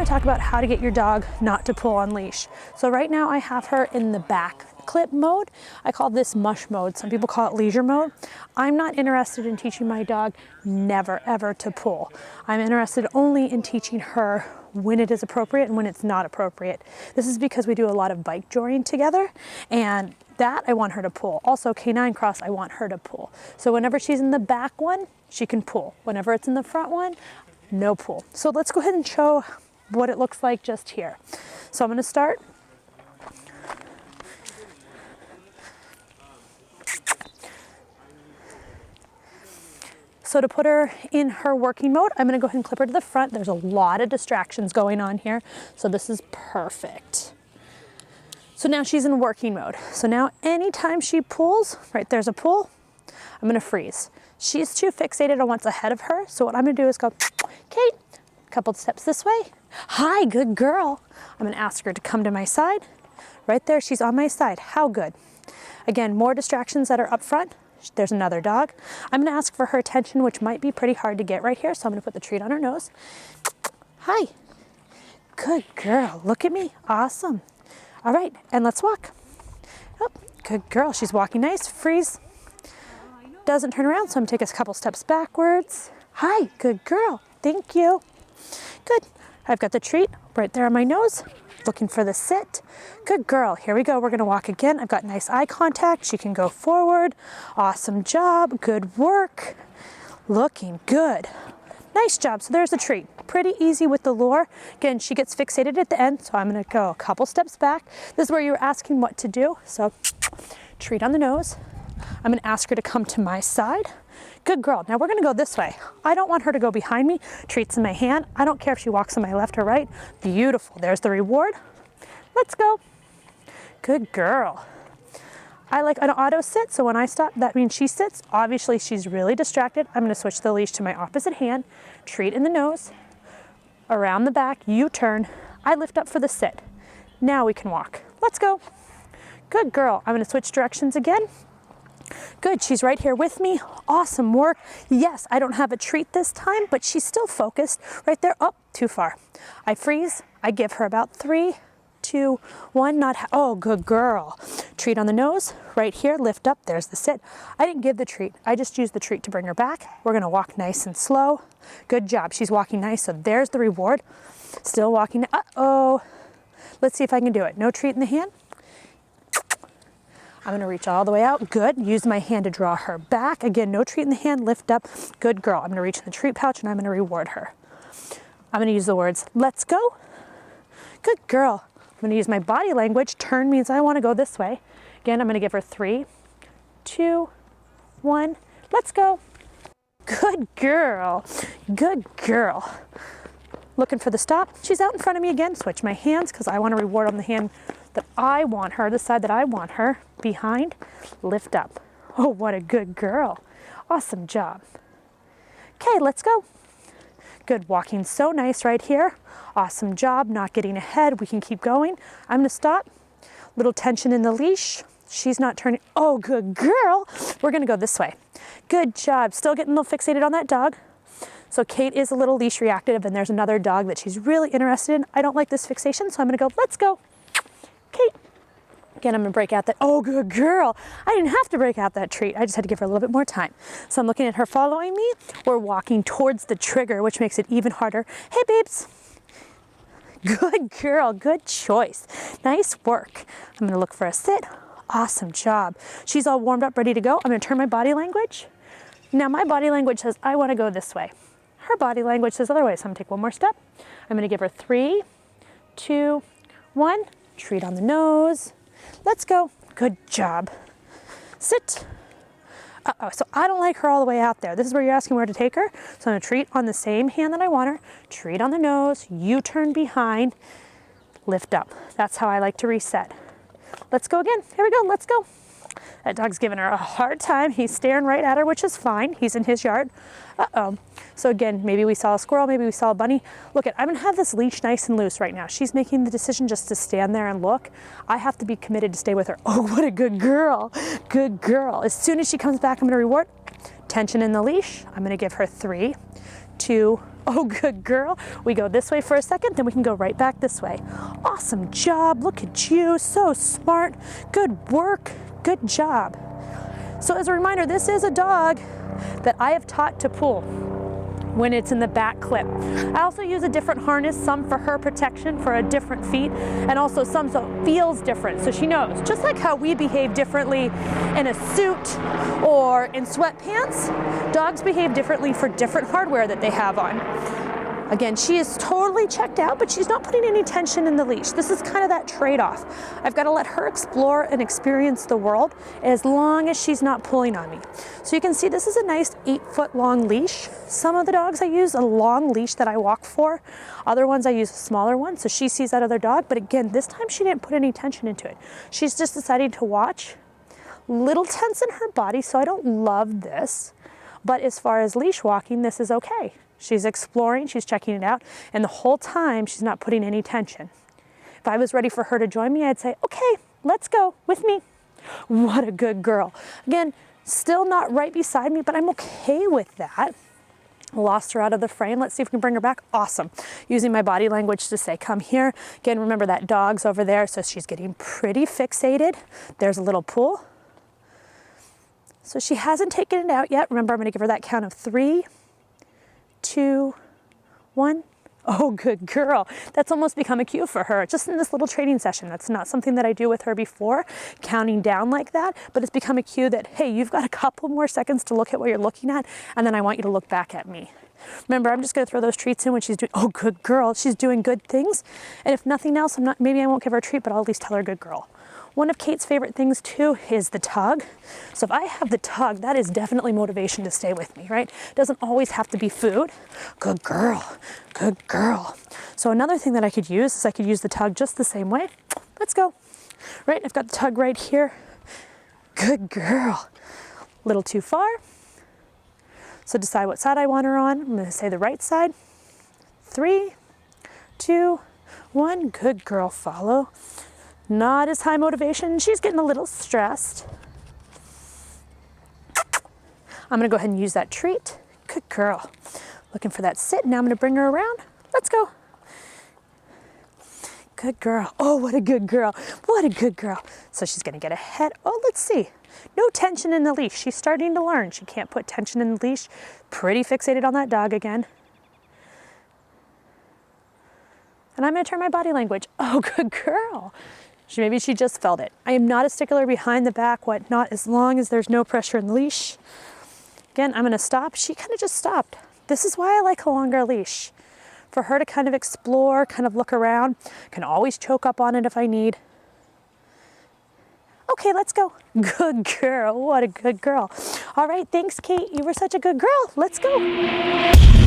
talk about how to get your dog not to pull on leash. So right now I have her in the back clip mode. I call this mush mode. Some people call it leisure mode. I'm not interested in teaching my dog never ever to pull. I'm interested only in teaching her when it is appropriate and when it's not appropriate. This is because we do a lot of bike joring together, and that I want her to pull. Also canine cross, I want her to pull. So whenever she's in the back one, she can pull. Whenever it's in the front one, no pull. So let's go ahead and show what it looks like just here. So I'm going to start. So to put her in her working mode, I'm going to go ahead and clip her to the front. There's a lot of distractions going on here, so this is perfect. So now she's in working mode. So now anytime she pulls, right there's a pull, I'm going to freeze. She's too fixated on what's ahead of her, so what I'm going to do is go, Kate, a couple steps this way. Hi, good girl. I'm going to ask her to come to my side. Right there, she's on my side. How good. Again, more distractions that are up front. There's another dog. I'm going to ask for her attention, which might be pretty hard to get right here, so I'm going to put the treat on her nose. Hi. Good girl. Look at me. Awesome. All right, and let's walk. Oh, good girl. She's walking nice. Freeze. Doesn't turn around, so I'm going to take a couple steps backwards. Hi. Good girl. Thank you. Good. I've got the treat right there on my nose. Looking for the sit. Good girl. Here we go. We're going to walk again. I've got nice eye contact. She can go forward. Awesome job. Good work. Looking good. Nice job. So there's the treat. Pretty easy with the lure. Again, she gets fixated at the end, so I'm going to go a couple steps back. This is where you were asking what to do. So treat on the nose. I'm going to ask her to come to my side. Good girl. Now we're going to go this way. I don't want her to go behind me. Treats in my hand. I don't care if she walks on my left or right. Beautiful. There's the reward. Let's go. Good girl. I like an auto sit, so when I stop, that means she sits. Obviously, she's really distracted. I'm going to switch the leash to my opposite hand. Treat in the nose. Around the back, U-turn. I lift up for the sit. Now we can walk. Let's go. Good girl. I'm going to switch directions again. Good, she's right here with me. Awesome work. Yes, I don't have a treat this time, but she's still focused right there. Oh, too far. I freeze. I give her about 3, 2, 1. Oh, good girl. Treat on the nose. Right here, lift up. There's the sit. I didn't give the treat. I just used the treat to bring her back. We're going to walk nice and slow. Good job. She's walking nice, so there's the reward. Still walking. Uh-oh. Let's see if I can do it. No treat in the hand. I'm going to reach all the way out. Good. Use my hand to draw her back. Again, no treat in the hand. Lift up. Good girl. I'm going to reach in the treat pouch and I'm going to reward her. I'm going to use the words, let's go. Good girl. I'm going to use my body language. Turn means I want to go this way. Again, I'm going to give her 3, 2, 1. Let's go. Good girl. Good girl. Looking for the stop. She's out in front of me again. Switch my hands because I want to reward on the hand that I want her, the side that I want her. Behind, lift up. Oh, what a good girl. Awesome job. Okay, let's go. Good, walking so nice right here. Awesome job, not getting ahead. We can keep going. I'm gonna stop. Little tension in the leash. She's not turning. Oh, good girl. We're gonna go this way. Good job. Still getting a little fixated on that dog. So Kate is a little leash reactive and there's another dog that she's really interested in. I don't like this fixation, so I'm gonna go, let's go. Kate. Again, I'm gonna break out that, oh, good girl. I didn't have to break out that treat. I just had to give her a little bit more time. So I'm looking at her following me. We're walking towards the trigger, which makes it even harder. Hey, babes. Good girl, good choice. Nice work. I'm gonna look for a sit. Awesome job. She's all warmed up, ready to go. I'm gonna turn my body language. Now my body language says, I wanna go this way. Her body language says otherwise. So I'm gonna take one more step. I'm gonna give her 3, 2, 1. Treat on the nose. Let's go. Good job. Sit. Uh-oh, so I don't like her all the way out there. This is where you're asking where to take her. So I'm gonna treat on the same hand that I want her. Treat on the nose, U-turn behind, lift up. That's how I like to reset. Let's go again. Here we go, let's go. That dog's giving her a hard time. He's staring right at her, which is fine. He's in his yard. Uh-oh. So again, maybe we saw a squirrel, maybe we saw a bunny. Look, I'm gonna have this leash nice and loose right now. She's making the decision just to stand there and look. I have to be committed to stay with her. Oh, what a good girl. Good girl. As soon as she comes back, I'm gonna reward. Tension in the leash. I'm gonna give her 3, 2, Oh, good girl. We go this way for a second, then we can go right back this way. Awesome job. Look at you. So smart. Good work. Good job. So as a reminder, this is a dog that I have taught to pull when it's in the back clip. I also use a different harness, some for her protection for a different feet, and also some so it feels different, so she knows. Just like how we behave differently in a suit or in sweatpants, dogs behave differently for different hardware that they have on. Again, she is totally checked out, but she's not putting any tension in the leash. This is kind of that trade-off. I've got to let her explore and experience the world as long as she's not pulling on me. So you can see this is a nice 8-foot long leash. Some of the dogs I use a long leash that I walk for. Other ones I use a smaller one, so she sees that other dog. But again, this time she didn't put any tension into it. She's just deciding to watch. Little tense in her body, so I don't love this. But as far as leash walking, this is okay. She's exploring, she's checking it out, and the whole time she's not putting any tension. If I was ready for her to join me, I'd say, okay, let's go with me. What a good girl. Again, still not right beside me, but I'm okay with that. Lost her out of the frame. Let's see if we can bring her back. Awesome. Using my body language to say, come here. Again, remember that dog's over there, so she's getting pretty fixated. There's a little pull. So she hasn't taken it out yet. Remember, I'm gonna give her that count of 3, 2, 1. Oh, good girl. That's almost become a cue for her, just in this little training session. That's not something that I do with her before, counting down like that, but it's become a cue that, hey, you've got a couple more seconds to look at what you're looking at, and then I want you to look back at me. Remember, I'm just gonna throw those treats in when she's doing, oh, good girl. She's doing good things. And if nothing else, maybe I won't give her a treat, but I'll at least tell her good girl. One of Kate's favorite things too is the tug. So if I have the tug, that is definitely motivation to stay with me, right? Doesn't always have to be food. Good girl, good girl. So another thing that I could use is I could use the tug just the same way. Let's go, right? I've got the tug right here. Good girl. A little too far. So decide what side I want her on. I'm gonna say the right side. 3, 2, 1. Good girl, follow. Not as high motivation. She's getting a little stressed. I'm gonna go ahead and use that treat. Good girl. Looking for that sit. Now I'm gonna bring her around. Let's go. Good girl. Oh, what a good girl. What a good girl. So she's gonna get ahead. Oh, let's see. No tension in the leash. She's starting to learn. She can't put tension in the leash. Pretty fixated on that dog again. And I'm gonna turn my body language. Oh, good girl. Maybe she just felt it. I am not a stickler behind the back, whatnot, as long as there's no pressure in the leash. Again, I'm gonna stop. She kind of just stopped. This is why I like a longer leash. For her to kind of explore, kind of look around. Can always choke up on it if I need. Okay, let's go. Good girl, what a good girl. All right, thanks, Kate. You were such a good girl. Let's go.